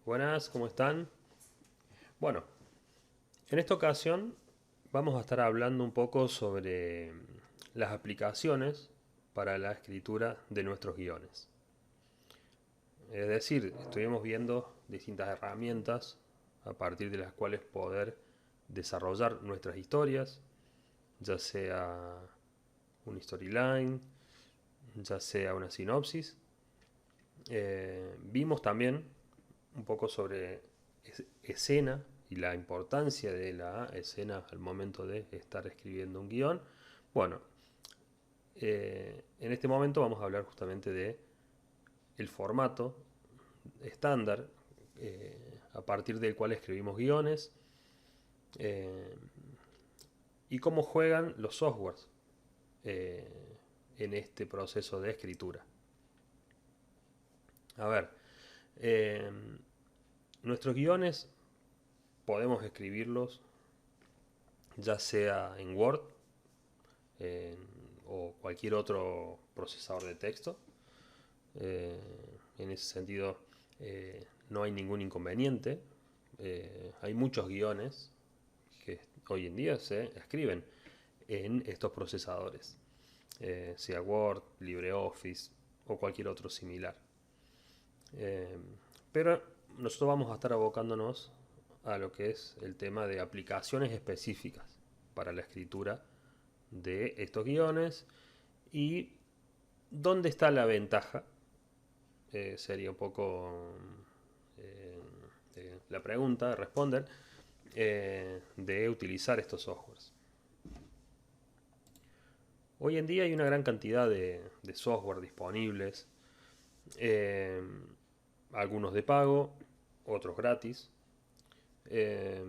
Buenas, ¿cómo están? Bueno, en esta ocasión vamos a estar hablando un poco sobre las aplicaciones para la escritura de nuestros guiones. Es decir, estuvimos viendo distintas herramientas a partir de las cuales poder desarrollar nuestras historias, ya sea una storyline, ya sea una sinopsis. Vimos también un poco sobre escena y la importancia de la escena al momento de estar escribiendo un guión. Bueno, en este momento vamos a hablar justamente de el formato estándar a partir del cual escribimos guiones eh, y cómo juegan los softwares eh, en este proceso de escritura. A ver, eh, nuestros guiones podemos escribirlos ya sea en Word en- o cualquier otro procesador de texto. Eh, en ese sentido, no hay ningún inconveniente. Hay muchos guiones que hoy en día se escriben en estos procesadores, sea Word, LibreOffice o cualquier otro similar. Eh, pero nosotros vamos a estar abocándonos a lo que es el tema de aplicaciones específicas para la escritura de estos guiones y dónde está la ventaja. Sería un poco eh, la pregunta, responder, de utilizar estos softwares. Hoy en día hay una gran cantidad de software disponibles, eh, algunos de pago, otros gratis. Eh,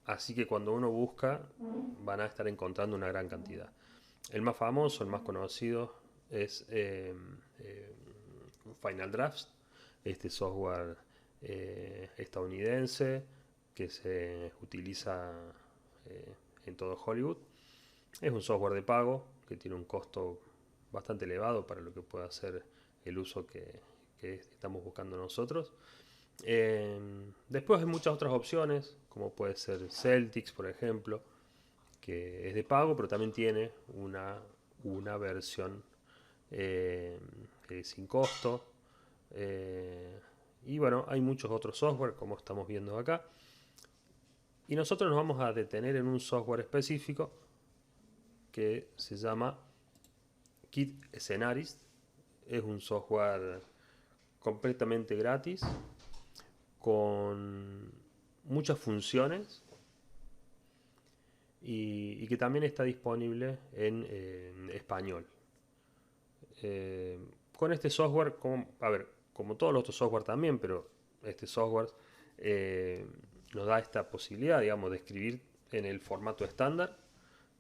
Así que cuando uno busca van a estar encontrando una gran cantidad. El más famoso, el más conocido es Final Drafts, este software estadounidense que se utiliza en todo Hollywood. Es un software de pago que tiene un costo bastante elevado para lo que pueda ser el uso que estamos buscando nosotros. Después hay muchas otras opciones, como puede ser Celtics, por ejemplo, que es de pago, pero también tiene una versión eh, sin costo. Eh, y bueno, hay muchos otros software, como estamos viendo acá. Y nosotros nos vamos a detener en un software específico que se llama Kit Scenarist. Es un software completamente gratis con muchas funciones y que también está disponible en español. Eh, con este software, a ver, como todos los otros software también, pero este software eh, nos da esta posibilidad, digamos, de escribir en el formato estándar,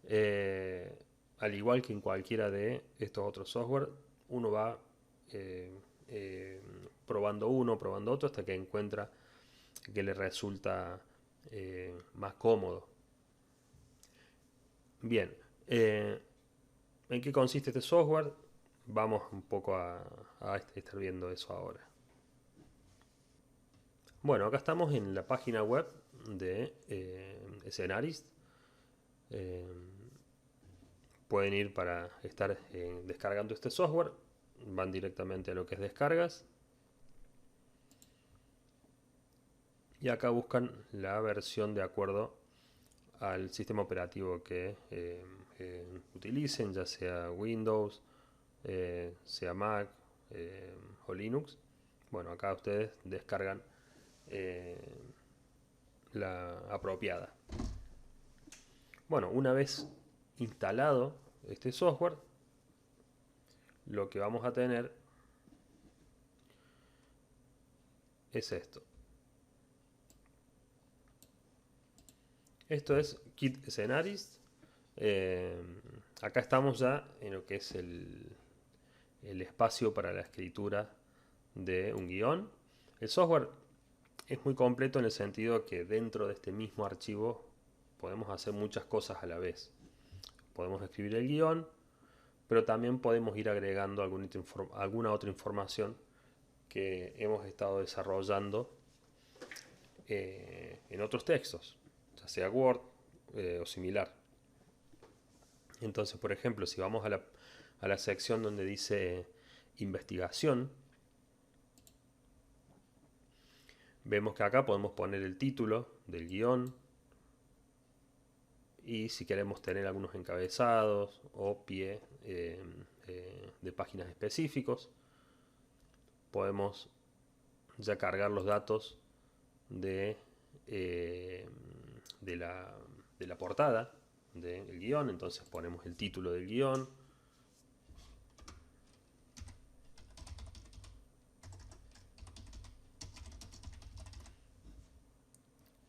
eh, al igual que en cualquiera de estos otros software, uno va eh, eh, probando uno, probando otro, hasta que encuentra que le resulta más cómodo. Bien, ¿en qué consiste este software? Vamos un poco a estar viendo eso ahora. Bueno, acá estamos en la página web de Scenarist. Eh, Pueden ir para estar descargando este software. Van directamente a lo que es descargas. Y acá buscan la versión de acuerdo al sistema operativo que utilicen, ya sea Windows, sea Mac o Linux. Bueno, acá ustedes descargan eh, la apropiada. Bueno, una vez instalado este software, lo que vamos a tener es esto. Esto es Kit Scenarist. Eh, Acá estamos ya en lo que es el espacio para la escritura de un guión. El software es muy completo en el sentido que dentro de este mismo archivo podemos hacer muchas cosas a la vez. Podemos escribir el guión, pero también podemos ir agregando alguna otra información que hemos estado desarrollando en otros textos, ya sea Word o similar. Entonces, por ejemplo, si vamos a la sección donde dice investigación, vemos que acá podemos poner el título del guión y si queremos tener algunos encabezados o pie de páginas específicos, podemos ya cargar los datos de, eh, de la portada del guión. Entonces ponemos el título del guión,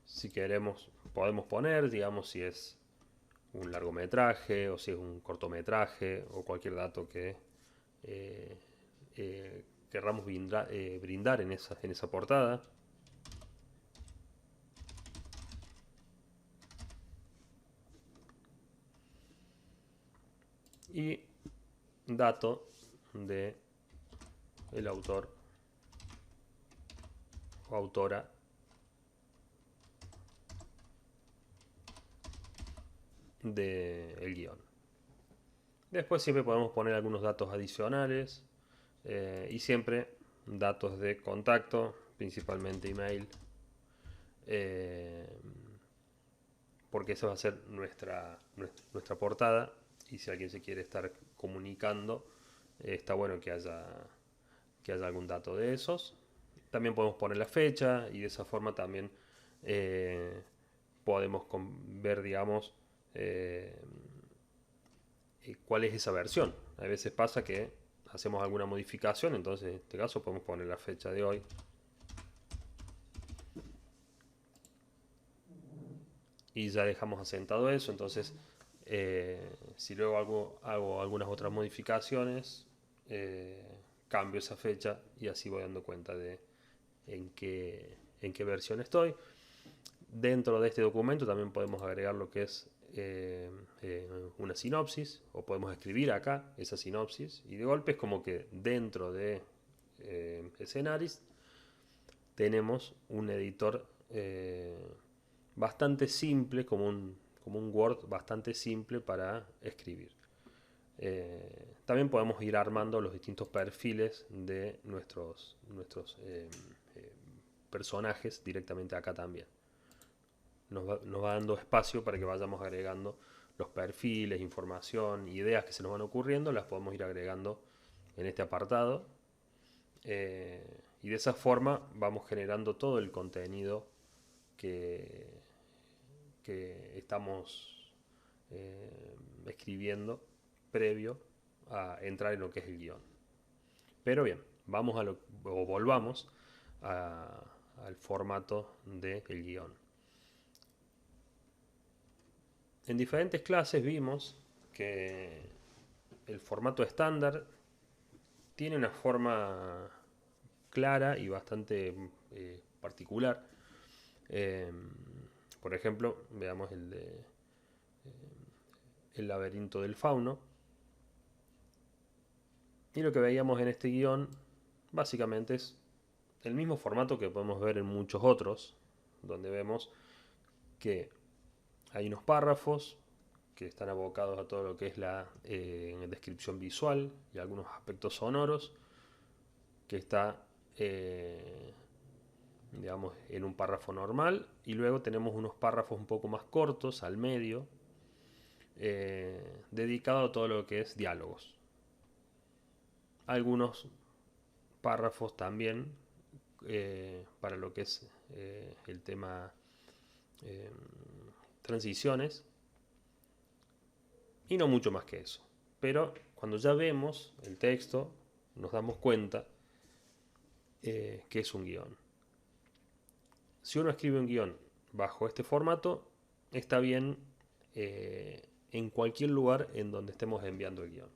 si queremos podemos poner, digamos, si es un largometraje o si es un cortometraje o cualquier dato que eh, querramos brindar en esa portada. Y dato de el autor o autora del guión. Después siempre podemos poner algunos datos adicionales y siempre datos de contacto, principalmente email, porque esa va a ser nuestra portada y si alguien se quiere estar comunicando, está bueno que haya algún dato de esos. También podemos poner la fecha y de esa forma también podemos ver, digamos, cuál es esa versión. A veces pasa que hacemos alguna modificación, entonces en este caso podemos poner la fecha de hoy. Y ya dejamos asentado eso, entonces si luego hago algunas otras modificaciones, cambio esa fecha y así voy dando cuenta de en qué versión estoy. Dentro de este documento también podemos agregar lo que es una sinopsis, o podemos escribir acá esa sinopsis, y de golpe es como que dentro de Scenaris tenemos un editor bastante simple, como un Word bastante simple para escribir. También podemos ir armando los distintos perfiles de nuestros personajes directamente acá también. Nos va dando espacio para que vayamos agregando los perfiles, información, ideas que se nos van ocurriendo, las podemos ir agregando en este apartado. Y de esa forma vamos generando todo el contenido que estamos escribiendo previo a entrar en lo que es el guión. Pero bien, volvamos al formato del guión. En diferentes clases vimos que el formato estándar tiene una forma clara y bastante particular. Por ejemplo, veamos el laberinto del fauno. Y lo que veíamos en este guión básicamente es el mismo formato que podemos ver en muchos otros, donde vemos que hay unos párrafos que están abocados a todo lo que es la descripción visual y algunos aspectos sonoros, que está digamos en un párrafo normal, y luego tenemos unos párrafos un poco más cortos al medio dedicados a todo lo que es diálogos. Algunos párrafos también para lo que es el tema transiciones, y no mucho más que eso. Pero cuando ya vemos el texto nos damos cuenta que es un guión. Si uno escribe un guión bajo este formato, está bien en cualquier lugar en donde estemos enviando el guión.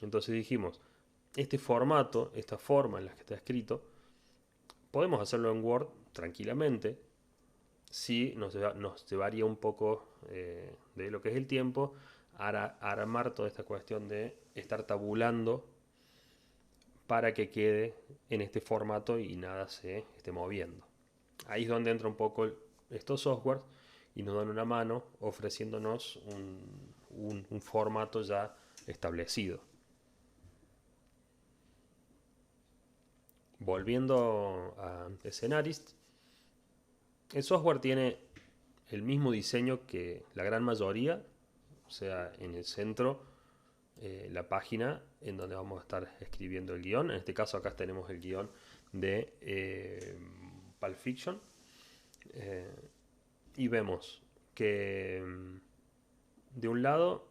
Entonces dijimos, este formato, esta forma en la que está escrito, podemos hacerlo en Word tranquilamente. Si nos llevaría un poco de lo que es el tiempo armar toda esta cuestión de estar tabulando para que quede en este formato y nada se esté moviendo. Ahí es donde entra un poco estos softwares y nos dan una mano ofreciéndonos un formato ya establecido. Volviendo a Scenarist, el software tiene el mismo diseño que la gran mayoría, o sea, en el centro la página en donde vamos a estar escribiendo el guión. En este caso acá tenemos el guión de Pulp Fiction. Y vemos que de un lado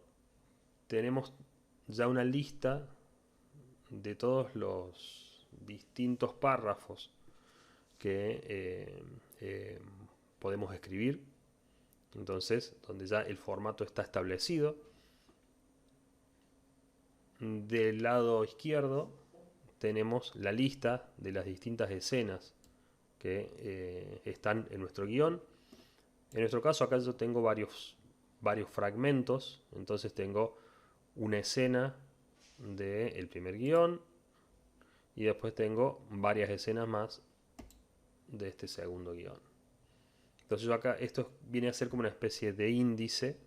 tenemos ya una lista de todos los distintos párrafos que podemos escribir. Entonces, donde ya el formato está establecido. Del lado izquierdo tenemos la lista de las distintas escenas que están en nuestro guión. En nuestro caso acá yo tengo varios fragmentos, entonces tengo una escena del primer guión y después tengo varias escenas más de este segundo guión. Entonces yo acá esto viene a ser como una especie de índice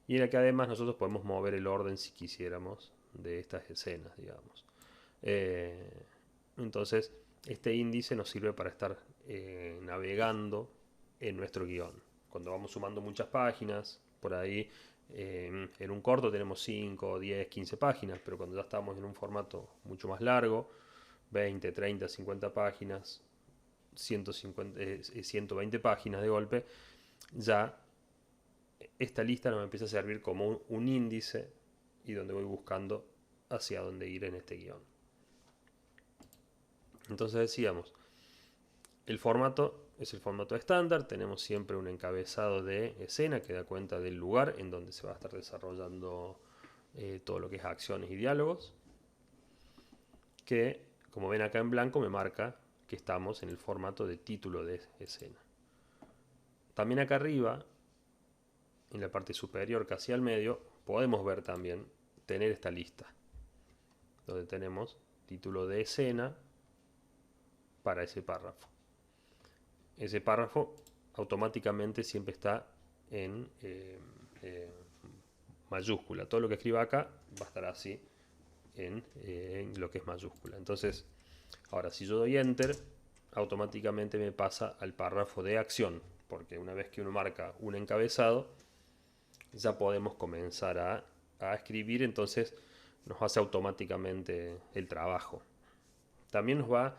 y en el que además nosotros podemos mover el orden si quisiéramos de estas escenas, digamos. Entonces este índice nos sirve para estar navegando en nuestro guión. Cuando vamos sumando muchas páginas, por ahí en un corto tenemos 5, 10, 15 páginas, pero cuando ya estamos en un formato mucho más largo, 20, 30, 50 páginas, 120 páginas de golpe, ya esta lista nos empieza a servir como un índice y donde voy buscando hacia dónde ir en este guión. Entonces decíamos, el formato es el formato estándar, tenemos siempre un encabezado de escena que da cuenta del lugar en donde se va a estar desarrollando todo lo que es acciones y diálogos, que como ven acá en blanco me marca que estamos en el formato de título de escena. También acá arriba, en la parte superior casi al medio, podemos ver también tener esta lista, donde tenemos título de escena para ese párrafo. Ese párrafo automáticamente siempre está en mayúscula. Todo lo que escriba acá va a estar así en lo que es mayúscula. Entonces, ahora si yo doy Enter, automáticamente me pasa al párrafo de acción, porque una vez que uno marca un encabezado, ya podemos comenzar a escribir, entonces nos hace automáticamente el trabajo. También nos va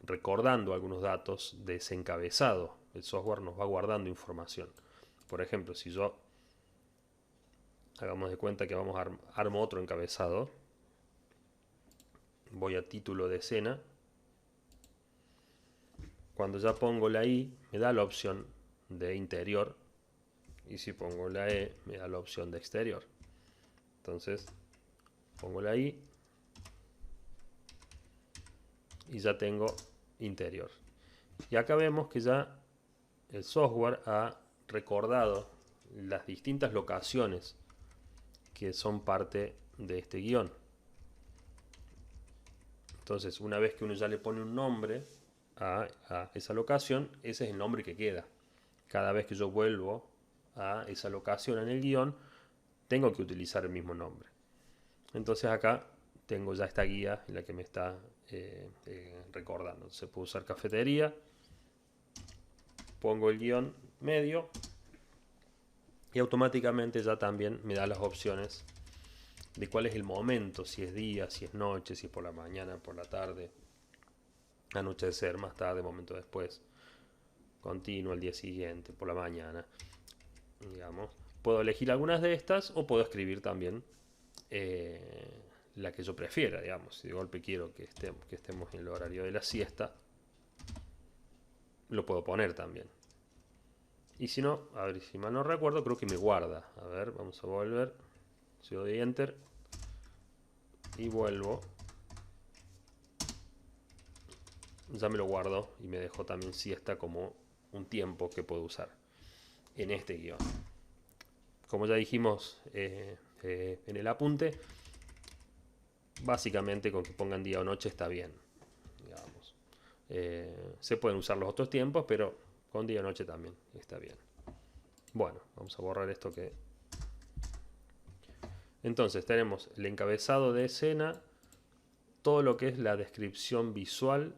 recordando algunos datos de ese encabezado. El software nos va guardando información. Por ejemplo, si yo hagamos de cuenta que vamos a armo otro encabezado, voy a título de escena. Cuando ya pongo la I, me da la opción de interior, y si pongo la E, me da la opción de exterior. Entonces, pongo la I y ya tengo interior. Y acá vemos que ya el software ha recordado las distintas locaciones que son parte de este guión. Entonces, una vez que uno ya le pone un nombre a esa locación, ese es el nombre que queda. Cada vez que yo vuelvo a esa locación en el guión, tengo que utilizar el mismo nombre. Entonces acá tengo ya esta guía en la que me está recordando. Se puede usar cafetería, pongo el guión medio y automáticamente ya también me da las opciones de cuál es el momento, si es día, si es noche, si es por la mañana, por la tarde, anochecer, más tarde, momento después, continuo, el día siguiente, por la mañana, digamos. Puedo elegir algunas de estas o puedo escribir también la que yo prefiera, digamos. Si de golpe quiero que estemos en el horario de la siesta, lo puedo poner también. Y si no, a ver, si mal no recuerdo, creo que me guarda. A ver, vamos a volver. Si doy Enter y vuelvo, ya me lo guardo y me dejó también siesta como un tiempo que puedo usar en este guión. Como ya dijimos en el apunte, básicamente con que pongan día o noche está bien, digamos. Se pueden usar los otros tiempos, pero con día y noche también está bien. Bueno, vamos a borrar esto que... Entonces tenemos el encabezado de escena, todo lo que es la descripción visual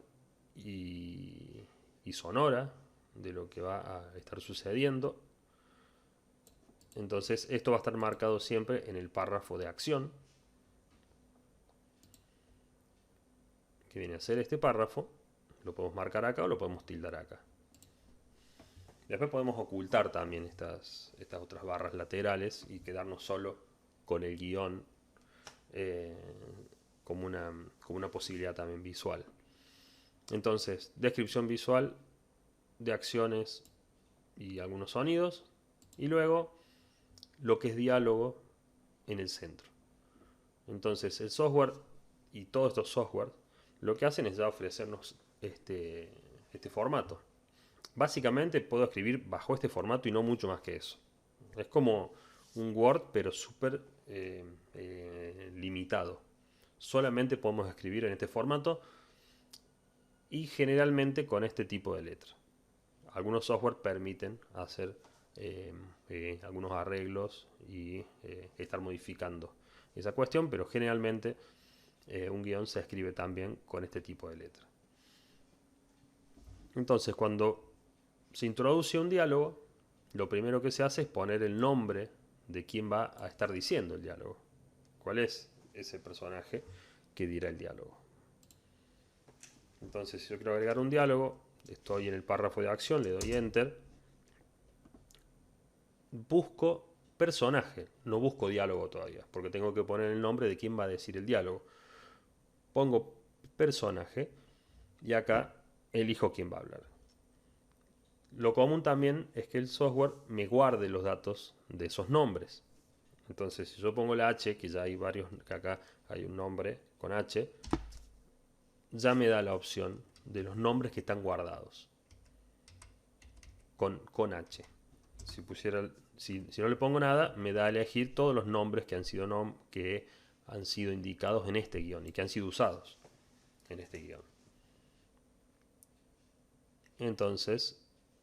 y sonora de lo que va a estar sucediendo. Entonces esto va a estar marcado siempre en el párrafo de acción, que viene a ser este párrafo. Lo podemos marcar acá o lo podemos tildar acá. Después podemos ocultar también estas otras barras laterales y quedarnos solo con el guión como una posibilidad también visual. Entonces, descripción visual de acciones y algunos sonidos. Y luego lo que es diálogo en el centro. Entonces, el software y todos estos softwares lo que hacen es ya ofrecernos este formato. Básicamente puedo escribir bajo este formato y no mucho más que eso. Es como un Word, pero súper limitado. Solamente podemos escribir en este formato y generalmente con este tipo de letra. Algunos software permiten hacer algunos arreglos y estar modificando esa cuestión, pero generalmente un guión se escribe también con este tipo de letra. Entonces, cuando se introduce un diálogo, lo primero que se hace es poner el nombre de quien va a estar diciendo el diálogo. ¿Cuál es ese personaje que dirá el diálogo? Entonces, si yo quiero agregar un diálogo, estoy en el párrafo de acción, le doy Enter. Busco personaje, no busco diálogo todavía, porque tengo que poner el nombre de quién va a decir el diálogo. Pongo personaje y acá elijo quién va a hablar. Lo común también es que el software me guarde los datos de esos nombres. Entonces, si yo pongo la H, que ya hay varios, que acá hay un nombre con H, ya me da la opción de los nombres que están guardados con H. Si no le pongo nada, me da a elegir todos los nombres que han sido indicados en este guión y que han sido usados en este guión. Entonces,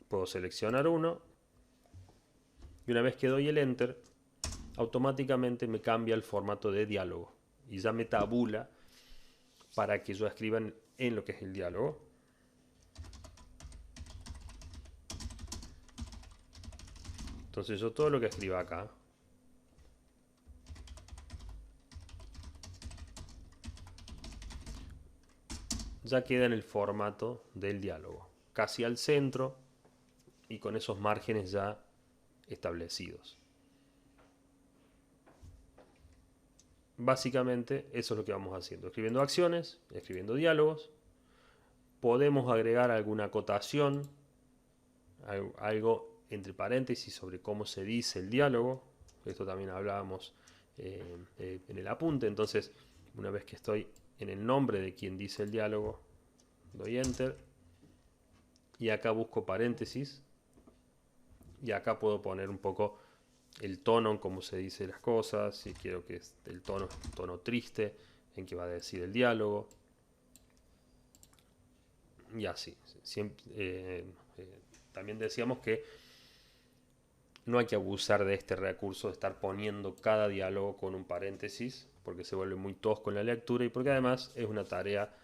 puedo seleccionar uno y una vez que doy el Enter, automáticamente me cambia el formato de diálogo y ya me tabula para que yo escriba en lo que es el diálogo. Entonces yo todo lo que escriba acá ya queda en el formato del diálogo, casi al centro y con esos márgenes ya establecidos. Básicamente eso es lo que vamos haciendo, escribiendo acciones, escribiendo diálogos. Podemos agregar alguna acotación, algo entre paréntesis sobre cómo se dice el diálogo. Esto también hablábamos en el apunte. Entonces, una vez que estoy en el nombre de quien dice el diálogo, doy Enter y acá busco paréntesis y acá puedo poner un poco el tono en cómo se dice las cosas, si quiero que el tono es un tono triste en que va a decir el diálogo y así. También decíamos que no hay que abusar de este recurso de estar poniendo cada diálogo con un paréntesis, porque se vuelve muy tosco en la lectura y porque además es una tarea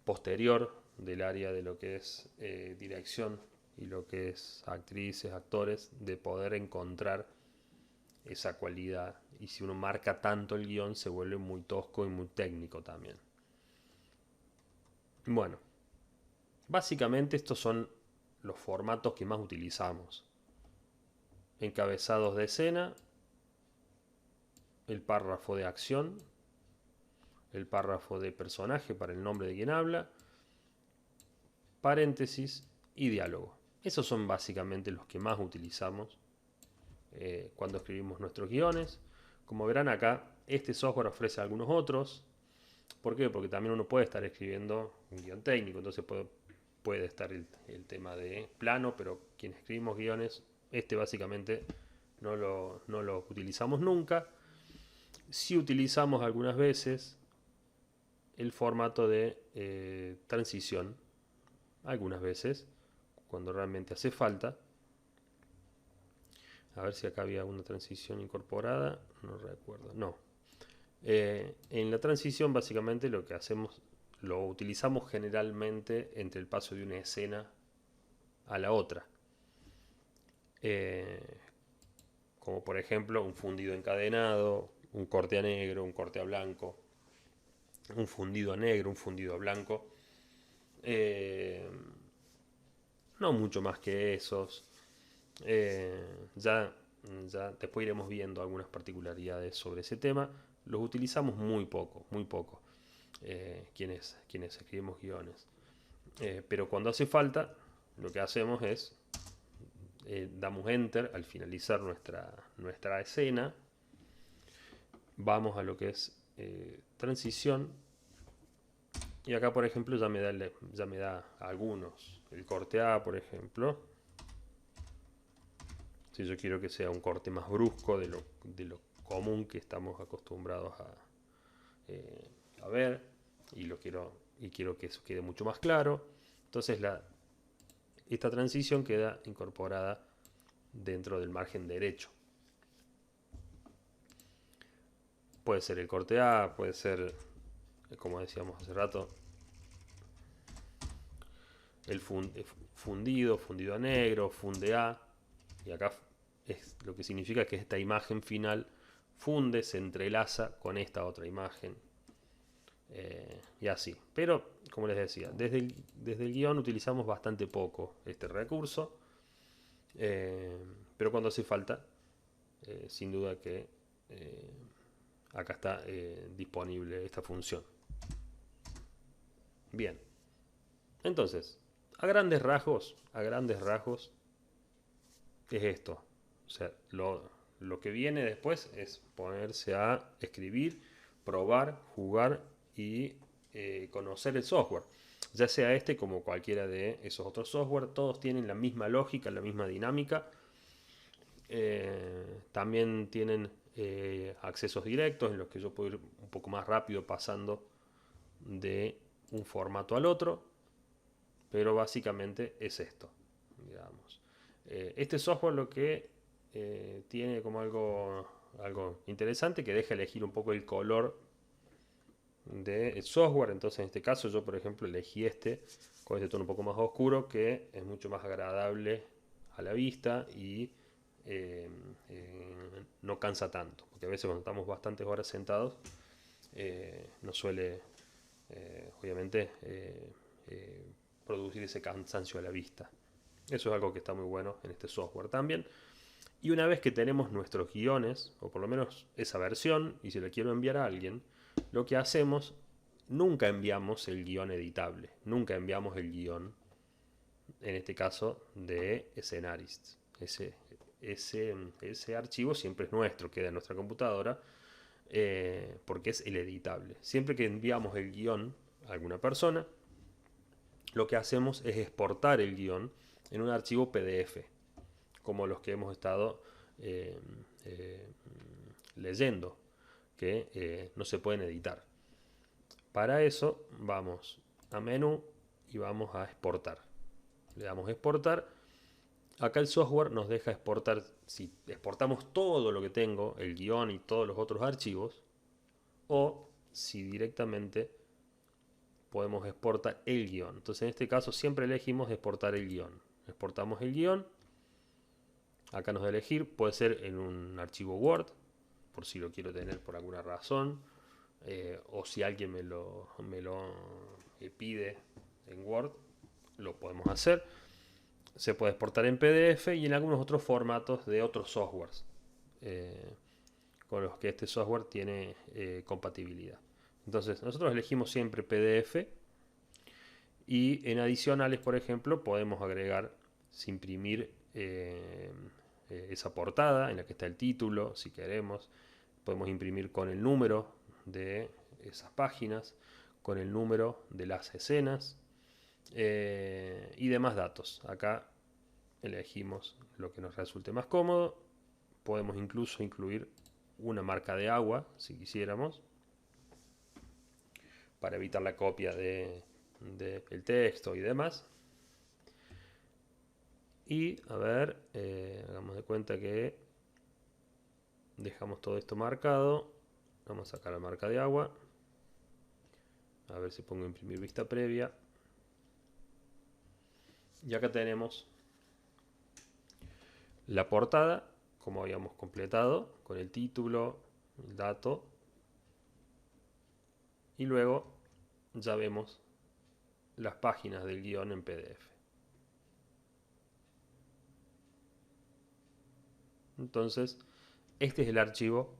posterior del área de lo que es dirección y lo que es actrices, actores, de poder encontrar esa cualidad. Y si uno marca tanto el guión, se vuelve muy tosco y muy técnico también. Bueno, básicamente estos son los formatos que más utilizamos. Encabezados de escena, el párrafo de acción, el párrafo de personaje para el nombre de quien habla, paréntesis y diálogo. Esos son básicamente los que más utilizamos cuando escribimos nuestros guiones. Como verán acá, este software ofrece algunos otros. ¿Por qué? Porque también uno puede estar escribiendo un guión técnico, entonces puede estar el tema de plano, pero quienes escribimos guiones, básicamente no lo utilizamos nunca. Sí utilizamos algunas veces el formato de transición, algunas veces, cuando realmente hace falta. A ver si acá había una transición incorporada, no recuerdo, no. En la transición básicamente lo que hacemos, lo utilizamos generalmente entre el paso de una escena a la otra. Eh, Como por ejemplo un fundido encadenado, un corte a negro, un corte a blanco, un fundido a negro, un fundido a blanco. Eh, no mucho más que esos. Eh, ya, ya después iremos viendo algunas particularidades sobre ese tema. Los utilizamos muy poco, muy poco. Quienes escribimos guiones. Pero cuando hace falta, lo que hacemos es damos enter al finalizar nuestra escena. Vamos a lo que es transición. Y acá, por ejemplo, ya me da algunos. El corte A, por ejemplo. Si yo quiero que sea un corte más brusco de lo común que estamos acostumbrados a ver. Y quiero que eso quede mucho más claro. Entonces esta transición queda incorporada dentro del margen derecho. Puede ser el corte A, puede ser, como decíamos hace rato, el fundido a negro, funde A. Y acá es lo que significa que esta imagen final funde, se entrelaza con esta otra imagen. Y así. Pero, como les decía, desde el guión utilizamos bastante poco este recurso. Pero cuando hace falta, sin duda que acá está disponible esta función. Bien. Entonces, a grandes rasgos es esto. O sea, lo que viene después es ponerse a escribir, probar, jugar y conocer el software. Ya sea este como cualquiera de esos otros software, todos tienen la misma lógica, la misma dinámica. También tienen accesos directos en los que yo puedo ir un poco más rápido pasando de un formato al otro, pero básicamente es esto, digamos. Este software lo que tiene como algo interesante, que deja elegir un poco el color del software. Entonces en este caso yo por ejemplo elegí con este tono un poco más oscuro, que es mucho más agradable a la vista y no cansa tanto, porque a veces cuando estamos bastantes horas sentados nos suele obviamente producir ese cansancio a la vista. Eso es algo que está muy bueno en este software también. Y una vez que tenemos nuestros guiones, o por lo menos esa versión, y si le quiero enviar a alguien, lo que hacemos, nunca enviamos el guión editable, nunca enviamos el guión, en este caso, de Scenarist. Ese archivo siempre es nuestro, queda en nuestra computadora, porque es el editable. Siempre que enviamos el guión a alguna persona, lo que hacemos es exportar el guión en un archivo PDF, como los que hemos estado eh, eh, leyendo, que no se pueden editar. Para eso vamos a menú y vamos a exportar. Le damos a exportar. Acá el software nos deja exportar, si exportamos todo lo que tengo, el guión y todos los otros archivos, o si directamente podemos exportar el guión. Entonces en este caso siempre elegimos exportar el guión. Exportamos el guión. Acá nos da a elegir, puede ser en un archivo Word, por si lo quiero tener por alguna razón, o si alguien me lo pide en Word, lo podemos hacer. Se puede exportar en PDF y en algunos otros formatos de otros softwares con los que este software tiene compatibilidad. Entonces nosotros elegimos siempre PDF y en adicionales, por ejemplo, podemos agregar, imprimir esa portada en la que está el título, si queremos. Podemos imprimir con el número de esas páginas, con el número de las escenas y demás datos. Acá elegimos lo que nos resulte más cómodo. Podemos incluso incluir una marca de agua, si quisiéramos, para evitar la copia del texto y demás. Y a ver, hagamos de cuenta que dejamos todo esto marcado. Vamos a sacar la marca de agua. A ver si pongo imprimir vista previa. Y acá tenemos la portada, como habíamos completado, con el título, el dato. Y luego ya vemos las páginas del guión en PDF. Entonces, este es el archivo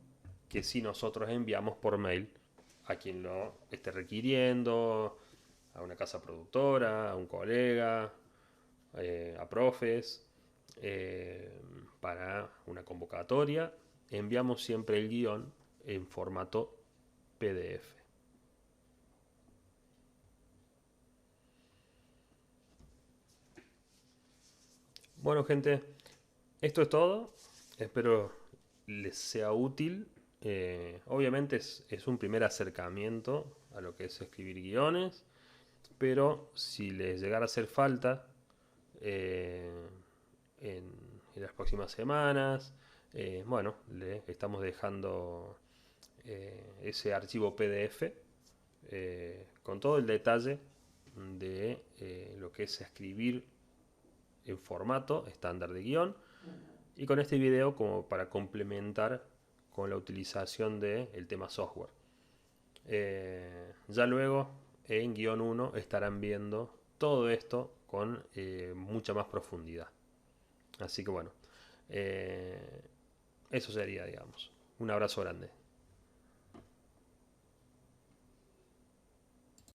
que si nosotros enviamos por mail a quien lo esté requiriendo, a una casa productora, a un colega, a profes, para una convocatoria. Enviamos siempre el guión en formato PDF. Bueno, gente, esto es todo. Espero les sea útil. Obviamente es un primer acercamiento a lo que es escribir guiones, pero si les llegara a hacer falta eh, en las próximas semanas, bueno, le estamos dejando ese archivo PDF con todo el detalle de lo que es escribir en formato estándar de guión, y con este video como para complementar con la utilización del tema software. Ya luego en guión 1 estarán viendo todo esto con mucha más profundidad. Así que bueno, eso sería, digamos. Un abrazo grande.